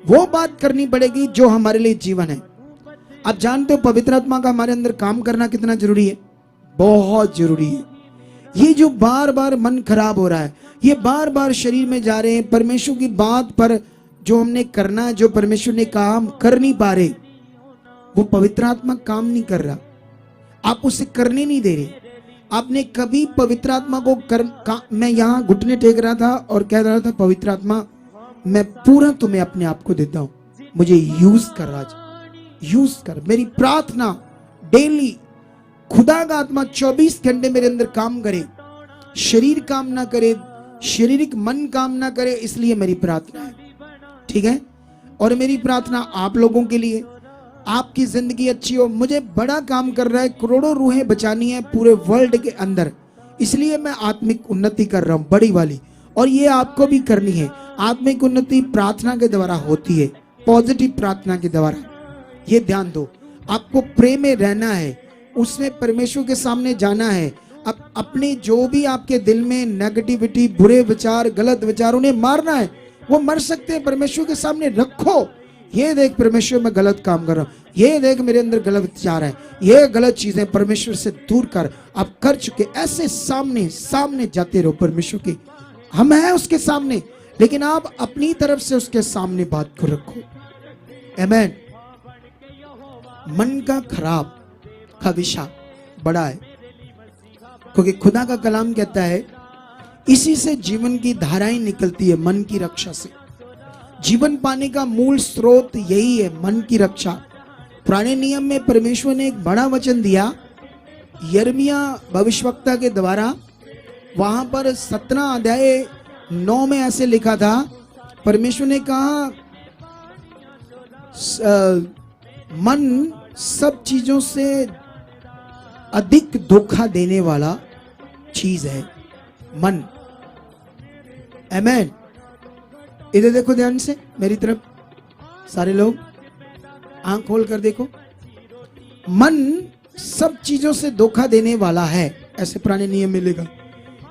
वो बात करनी पड़ेगी जो हमारे लिए जीवन है। आप जानते हो पवित्र आत्मा का हमारे अंदर काम करना कितना जरूरी है, बहुत जरूरी है। ये जो बार बार मन खराब हो रहा है, ये बार बार शरीर में जा रहे हैं, परमेश्वर की बात पर जो हमने करना है, जो परमेश्वर ने कहा हम कर नहीं पा रहे, वो पवित्र आत्मा काम नहीं कर रहा, आप उसे करने नहीं दे रहे। आपने कभी पवित्र आत्मा को मैं यहाँ घुटने टेक रहा था और कह रहा था पवित्र आत्मा मैं पूरा तुम्हें अपने आप को देता हूं, मुझे यूज कर राज, यूज कर। मेरी प्रार्थना डेली खुदा का आत्मा 24 घंटे मेरे अंदर काम करे, शरीर काम ना करे, शारीरिक मन काम ना करे, इसलिए मेरी प्रार्थना है, ठीक है। और मेरी प्रार्थना आप लोगों के लिए, आपकी जिंदगी अच्छी हो। मुझे बड़ा काम कर रहा है, करोड़ों रूहें बचानी है पूरे वर्ल्ड के अंदर, इसलिए मैं आत्मिक उन्नति कर रहा हूं बड़ी वाली, और ये आपको भी करनी है। आत्मिक उन्नति प्रार्थना के द्वारा होती है, पॉजिटिव प्रार्थना के द्वारा। ये ध्यान दो, आपको प्रेम में रहना है, उसमें परमेश्वर के सामने जाना है। अब अपने जो भी आपके दिल में नेगेटिविटी, बुरे विचार, गलत विचार, उन्हें मारना है। वो मर सकते हैं, परमेश्वर के सामने रखो। ये देख परमेश्वर मैं गलत काम कर रहा हूँ, ये देख मेरे अंदर गलत विचार है, ये गलत चीजें परमेश्वर से दूर कर। आप कर चुके, ऐसे सामने सामने जाते रहो परमेश्वर के, हम हैं उसके सामने, लेकिन आप अपनी तरफ से उसके सामने बात को रखो। आमीन। मन का खराब का विषय बड़ा है, क्योंकि खुदा का कलाम कहता है इसी से जीवन की धाराएं निकलती है, मन की रक्षा से। जीवन पाने का मूल स्रोत यही है, मन की रक्षा। पुराने नियम में परमेश्वर ने एक बड़ा वचन दिया यिर्मयाह भविष्यवक्ता के द्वारा। वहां पर 17 अध्याय 9 में ऐसे लिखा था, परमेश्वर ने कहा मन सब चीजों से अधिक धोखा देने वाला चीज है, मन। आमीन। इधर देखो ध्यान से मेरी तरफ, सारे लोग आंख खोल कर देखो। मन सब चीजों से धोखा देने वाला है, ऐसे पुराने नियम में लिखा।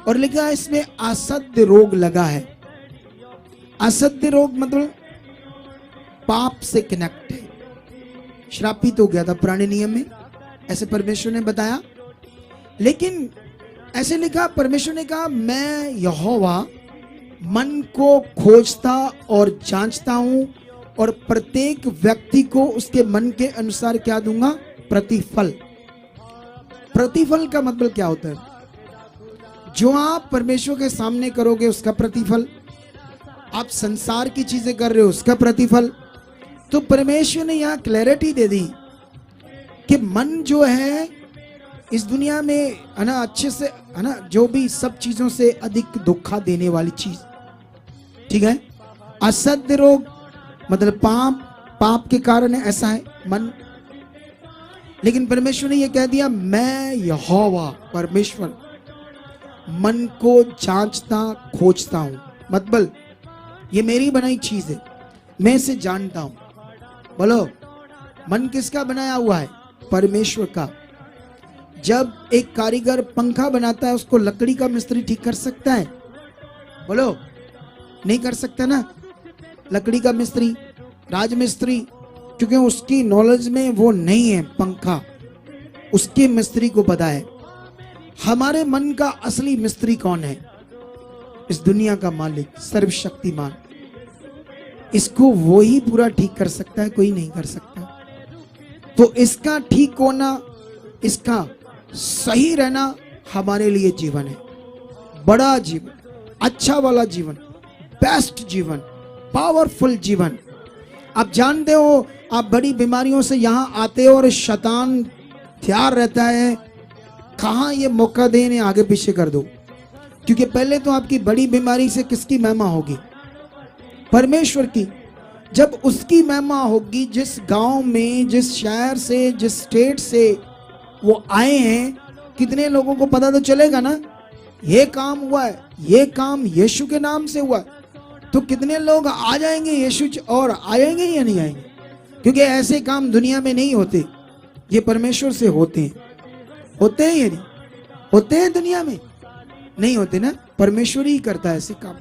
और लिखा है इसमें असत्य रोग लगा है। असत्य रोग मतलब पाप से कनेक्ट है, श्रापित हो गया था पुराने नियम में, ऐसे परमेश्वर ने बताया। लेकिन ऐसे लिखा, परमेश्वर ने कहा मैं यहोवा मन को खोजता और जांचता हूं, और प्रत्येक व्यक्ति को उसके मन के अनुसार क्या दूंगा, प्रतिफल। प्रतिफल का मतलब क्या होता है, जो आप परमेश्वर के सामने करोगे उसका प्रतिफल, आप संसार की चीजें कर रहे हो उसका प्रतिफल। तो परमेश्वर ने यहां क्लैरिटी दे दी कि मन जो है इस दुनिया में है ना, अच्छे से है ना, जो भी सब चीजों से अधिक धोखा देने वाली चीज, ठीक है। असत्य रोग मतलब पाप के कारण है, ऐसा है मन। लेकिन परमेश्वर ने यह कह दिया मैं यहोवा परमेश्वर मन को जांचता खोजता हूं, मतलब ये मेरी बनाई चीज है, मैं इसे जानता हूं। बोलो, मन किसका बनाया हुआ है, परमेश्वर का। जब एक कारीगर पंखा बनाता है, उसको लकड़ी का मिस्त्री ठीक कर सकता है, बोलो नहीं कर सकता ना। लकड़ी का मिस्त्री, राजमिस्त्री, क्योंकि उसकी नॉलेज में वो नहीं है पंखा, उसके मिस्त्री को पता है। हमारे मन का असली मिस्त्री कौन है, इस दुनिया का मालिक सर्वशक्तिमान। इसको वो ही पूरा ठीक कर सकता है, कोई नहीं कर सकता। तो इसका ठीक होना, इसका सही रहना हमारे लिए जीवन है, बड़ा जीवन, अच्छा वाला जीवन, बेस्ट जीवन, पावरफुल जीवन। आप जानते हो, आप बड़ी बीमारियों से यहां आते हो और शैतान तैयार रहता है कहां ये मौका दे, इन्हें आगे पीछे कर दो। क्योंकि पहले तो आपकी बड़ी बीमारी से किसकी महिमा होगी, परमेश्वर की। जब उसकी महिमा होगी, जिस गांव में, जिस शहर से, जिस स्टेट से वो आए हैं, कितने लोगों को पता तो चलेगा ना, ये काम हुआ है, ये काम यीशु के नाम से हुआ है। तो कितने लोग आ जाएंगे यीशु और आएंगे या नहीं आएंगे, क्योंकि ऐसे काम दुनिया में नहीं होते, ये परमेश्वर से होते हैं। होते हैं या नहीं होते हैं, दुनिया में नहीं होते ना, परमेश्वर ही करता है ऐसे काम।